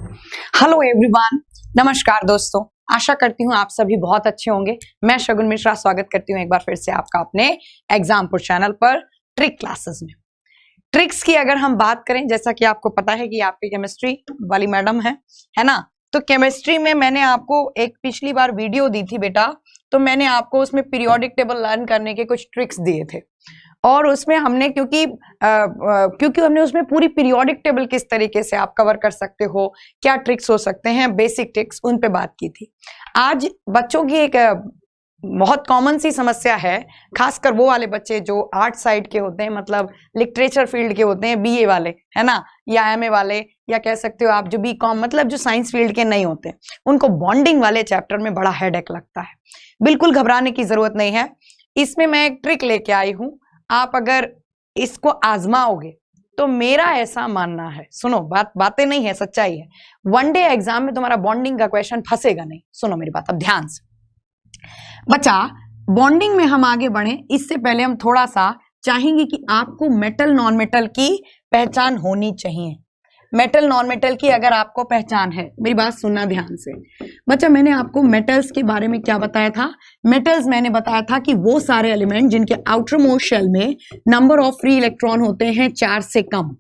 Hello everyone, नमस्कार दोस्तों। आशा करती हूँ आप सभी बहुत अच्छे होंगे। मैं शगुन मिश्रा स्वागत करती हूँ एक बार फिर से आपका अपने एग्जामपुर चैनल पर ट्रिक क्लासेस में। ट्रिक्स की अगर हम बात करें, जैसा कि आपको पता है कि आपकी केमिस्ट्री वाली मैडम है ना, तो केमिस्ट्री में मैंने आपको एक पिछली बार वीडियो दी थी बेटा, तो मैंने आपको उसमें पीरियोडिक टेबल लर्न करने के कुछ ट्रिक्स दिए थे और उसमें हमने क्योंकि हमने उसमें पूरी पीरियोडिक टेबल किस तरीके से आप कवर कर सकते हो, क्या ट्रिक्स हो सकते हैं, बेसिक ट्रिक्स, उन पे बात की थी। आज बच्चों की एक बहुत कॉमन सी समस्या है, खासकर वो वाले बच्चे जो आर्ट साइड के होते हैं, मतलब लिटरेचर फील्ड के होते हैं, बीए वाले है ना, या एमए वाले, या कह सकते हो आप जो बीकॉम, मतलब जो साइंस फील्ड के नहीं होते, उनको बॉन्डिंग वाले चैप्टर में बड़ा हेडेक लगता है। बिल्कुल घबराने की जरूरत नहीं है। इसमें मैं एक ट्रिक लेके आई हूं, आप अगर इसको आजमाओगे तो मेरा ऐसा मानना है, सुनो, बातें नहीं है, सच्चाई है, वन डे एग्जाम में तुम्हारा बॉन्डिंग का क्वेश्चन फंसेगा नहीं। सुनो मेरी बात अब ध्यान से बच्चा। बॉन्डिंग में हम आगे बढ़े इससे पहले हम थोड़ा सा चाहेंगे कि आपको मेटल नॉन मेटल की पहचान होनी चाहिए। मेटल नॉन मेटल की अगर आपको पहचान है, मेरी बात सुनना ध्यान से बच्चा। मैंने आपको मेटल्स के बारे में क्या बताया था? मेटल्स मैंने बताया था कि वो सारे एलिमेंट जिनके आउटर मोस्ट शेल में नंबर ऑफ फ्री इलेक्ट्रॉन होते हैं 4 से कम,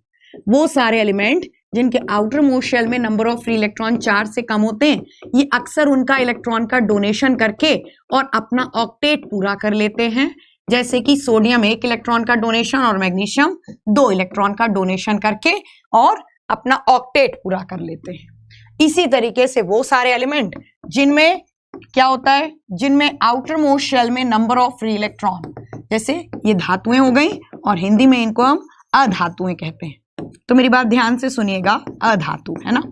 वो सारे एलिमेंट जिनके आउटर मोस्ट शेल में नंबर ऑफ फ्री इलेक्ट्रॉन 4 से कम होते हैं, ये अक्सर उनका इलेक्ट्रॉन का डोनेशन करके और अपना ऑक्टेट पूरा कर लेते हैं। जैसे कि सोडियम 1 इलेक्ट्रॉन का डोनेशन और मैग्नीशियम 2 इलेक्ट्रॉन का डोनेशन करके और अपना ऑक्टेट पूरा कर लेते हैं। इसी तरीके से वो सारे एलिमेंट जिनमें क्या होता है, जिनमें आउटर मोस्ट शेल में नंबर ऑफ फ्री इलेक्ट्रॉन, जैसे ये धातुएं हो गई और हिंदी में इनको हम अधातुएं कहते हैं, तो मेरी बात ध्यान से सुनिएगा, अधातु है ना,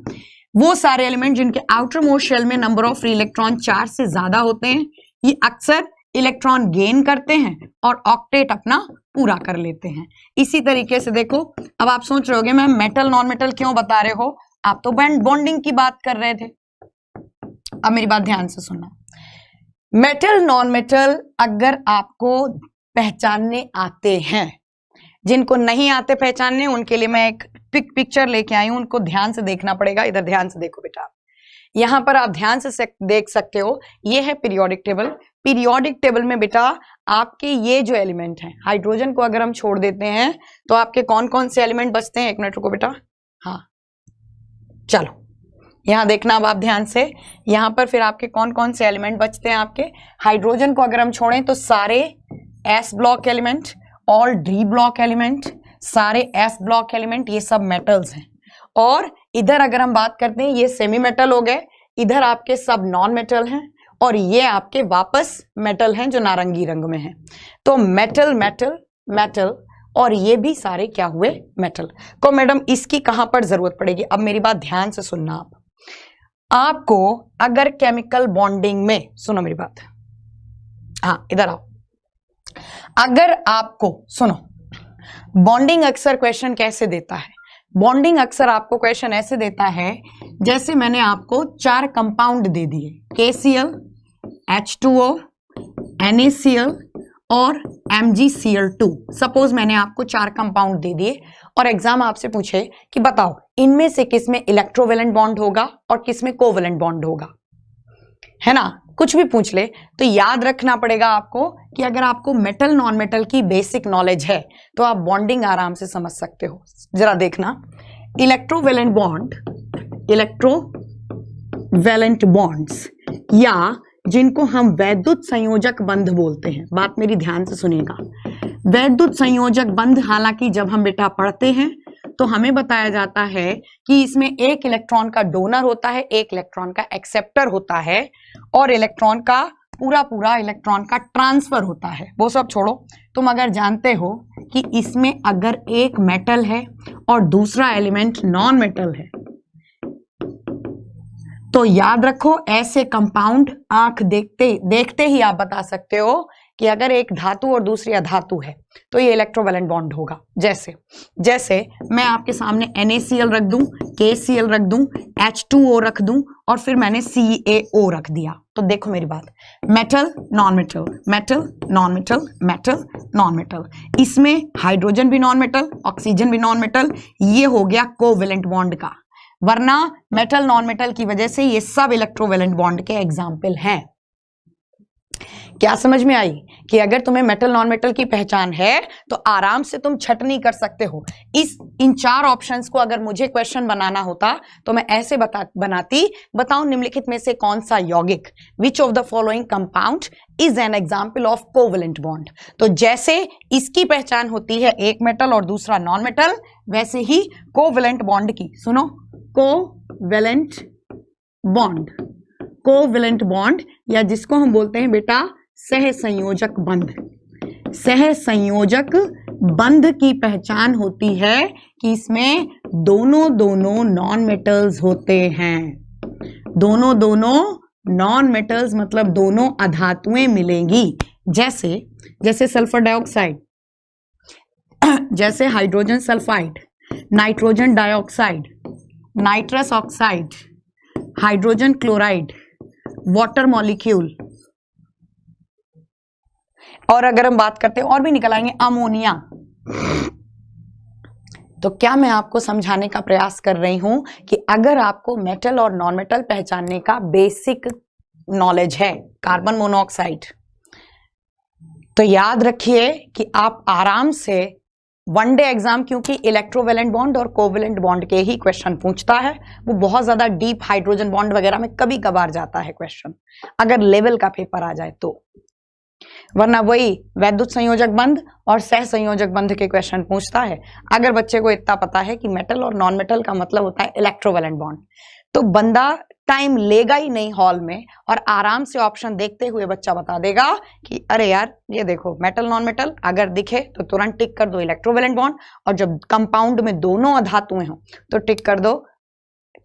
वो सारे एलिमेंट जिनके आउटर मोस्ट शेल में नंबर ऑफ फ्री इलेक्ट्रॉन 4 से ज्यादा होते हैं, ये अक्सर इलेक्ट्रॉन गेन करते हैं और ऑक्टेट अपना पूरा कर लेते हैं। इसी तरीके से देखो, अब आप सोच रहे होगे मैम मेटल नॉन मेटल क्यों बता रहे हो, आप तो बॉन्डिंग की बात कर रहे थे। अब मेरी बात ध्यान से सुनना, मेटल नॉन मेटल अगर आपको पहचानने आते हैं, जिनको नहीं आते पहचानने उनके लिए मैं एक पिक्चर लेके आई हूं, उनको ध्यान से देखना पड़ेगा। इधर ध्यान से देखो बेटा, यहां पर आप ध्यान से देख सकते हो, ये है पीरियोडिक टेबल। पीरियोडिक टेबल में बेटा आपके ये जो एलिमेंट हैं, हाइड्रोजन को अगर हम छोड़ देते हैं तो आपके कौन कौन से एलिमेंट बचते हैं? एक मिनट रुको बेटा, हाँ चलो यहां देखना अब आप ध्यान से, यहां पर फिर आपके कौन कौन से एलिमेंट बचते हैं आपके? हाइड्रोजन को अगर हम छोड़ें तो सारे S block element, all D block element, सारे एस ब्लॉक एलिमेंट, ये सब मेटल्स हैं। और इधर अगर हम बात करते हैं, ये सेमी मेटल हो गए, इधर आपके सब नॉन मेटल हैं और ये आपके वापस मेटल हैं जो नारंगी रंग में हैं। तो मेटल मेटल मेटल और ये भी सारे क्या हुए? मेटल। तो मैडम इसकी कहां पर जरूरत पड़ेगी? अब मेरी बात ध्यान से सुनना, आपको अगर केमिकल बॉन्डिंग में, सुनो मेरी बात, हाँ इधर आओ, अगर आपको सुनो, बॉन्डिंग अक्सर क्वेश्चन कैसे देता है? बॉन्डिंग अक्सर आपको क्वेश्चन ऐसे देता है, जैसे मैंने आपको 4 कंपाउंड दे दिए, KCl, H2O, NaCl और MgCl2। सपोज मैंने आपको 4 कंपाउंड दे दिए और एग्जाम आपसे पूछे कि बताओ इनमें से किस में इलेक्ट्रोवेलेंट बॉन्ड होगा और किस में कोवेलेंट बॉन्ड होगा, है ना, कुछ भी पूछ ले तो याद रखना पड़ेगा आपको कि अगर आपको मेटल नॉन मेटल की बेसिक नॉलेज है तो आप बॉन्डिंग आराम से समझ सकते हो। जरा देखना, इलेक्ट्रोवेलेंट बॉन्ड, इलेक्ट्रोवेलेंट बॉन्ड्स, या जिनको हम वैद्युत संयोजक बंध बोलते हैं, बात मेरी ध्यान से सुनिएगा। वैद्युत संयोजक बंध, हालांकि जब हम बेटा पढ़ते हैं तो हमें बताया जाता है कि इसमें 1 इलेक्ट्रॉन का डोनर होता है, 1 इलेक्ट्रॉन का एक्सेप्टर होता है और इलेक्ट्रॉन का पूरा इलेक्ट्रॉन का ट्रांसफर होता है। वो सब छोड़ो, तुम अगर जानते हो कि इसमें अगर एक मेटल है और दूसरा एलिमेंट नॉन मेटल है, तो याद रखो ऐसे कंपाउंड आंख देखते ही आप बता सकते हो कि अगर एक धातु और दूसरी अधातु है तो ये इलेक्ट्रोवेलेंट बॉन्ड होगा। जैसे मैं आपके सामने NaCl रख दूं, KCl रख दूं, H2O रख दूं और फिर मैंने CaO रख दिया, तो देखो मेरी बात, metal non metal, metal non metal, metal non metal, इसमें हाइड्रोजन भी नॉन मेटल, ऑक्सीजन भी नॉन मेटल, ये हो गया कोवेलेंट बॉन्ड का। वरना मेटल नॉन मेटल की वजह से ये सब इलेक्ट्रोवैलेंट बॉन्ड के एग्जाम्पल हैं। क्या समझ में आई कि अगर तुम्हें मेटल नॉन मेटल की पहचान है तो आराम से तुम छटनी कर सकते हो। इन 4 ऑप्शंस को अगर मुझे क्वेश्चन बनाना होता तो मैं ऐसे बनाती, बताओ निम्नलिखित में से कौन सा यौगिक, which of the following compound is an example of covalent bond. तो जैसे इसकी पहचान होती है एक मेटल और दूसरा नॉन मेटल, वैसे ही कोवैलेंट बॉन्ड की, सुनो, कोवैलेंट बॉन्ड, कोवैलेंट बॉन्ड या जिसको हम बोलते हैं बेटा सहसंयोजक बंध, सहसंयोजक बंध की पहचान होती है कि इसमें दोनों नॉन मेटल्स होते हैं। दोनों नॉन मेटल्स मतलब दोनों अधातुएं मिलेंगी। जैसे सल्फर डाइऑक्साइड, जैसे hydrogen sulphide, nitrogen dioxide, nitrous oxide, hydrogen chloride, water molecule, और अगर हम बात करते हैं और भी निकल आएंगे, अमोनिया। तो क्या मैं आपको समझाने का प्रयास कर रही हूं कि अगर आपको मेटल और नॉन मेटल पहचानने का बेसिक नॉलेज है, कार्बन मोनोऑक्साइड, तो याद रखिए कि आप आराम से वन डे एग्जाम, क्योंकि इलेक्ट्रोवैलेंट बॉन्ड और कोवैलेंट बॉन्ड के ही क्वेश्चन पूछता है, वो बहुत ज्यादा डीप हाइड्रोजन बॉन्ड वगैरह में कभी कभार जाता है क्वेश्चन, अगर लेवल का पेपर आ जाए तो, वरना वही वैद्युत संयोजक बंध और सह संयोजक बंध के क्वेश्चन पूछता है। अगर बच्चे को इतना पता है कि मेटल और नॉन मेटल का मतलब होता है इलेक्ट्रोवैलेंट बॉन्ड, तो बंदा टाइम लेगा ही नहीं हॉल में और आराम से ऑप्शन देखते हुए बच्चा बता देगा कि अरे यार ये देखो मेटल नॉन मेटल, अगर दिखे तो तुरंत टिक कर दो इलेक्ट्रोवैलेंट बॉन्ड, और जब कंपाउंड में दोनों अधातुएं हो तो टिक कर दो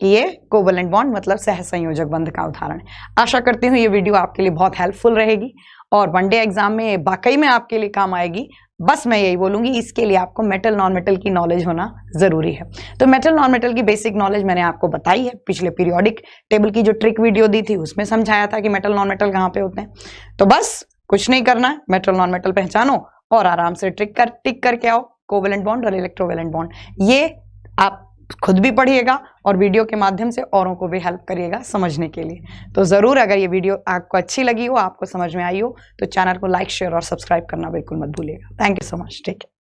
कि ये कोवैलेंट बॉन्ड मतलब सहसंयोजक बंध का उदाहरण है। आशा करती हूँ ये वीडियो आपके लिए बहुत हेल्पफुल रहेगी और वनडे एग्जाम में वाकई में आपके लिए काम आएगी। बस मैं यही बोलूंगी, इसके लिए आपको मेटल नॉन मेटल की नॉलेज होना जरूरी है। तो मेटल नॉन मेटल की बेसिक नॉलेज मैंने आपको बताई है, पिछले पीरियोडिक टेबल की जो ट्रिक वीडियो दी थी उसमें समझाया था कि मेटल नॉन मेटल कहाँ पे होते हैं। तो बस कुछ नहीं करना, मेटल नॉन मेटल पहचानो और आराम से टिक करके आओ कोवैलेंट बॉन्ड और इलेक्ट्रोवैलेंट बॉन्ड। ये आप खुद भी पढ़िएगा और वीडियो के माध्यम से औरों को भी हेल्प करिएगा समझने के लिए। तो ज़रूर अगर ये वीडियो आपको अच्छी लगी हो, आपको समझ में आई हो, तो चैनल को लाइक, शेयर और सब्सक्राइब करना बिल्कुल मत भूलिएगा। Thank you so much. Take care.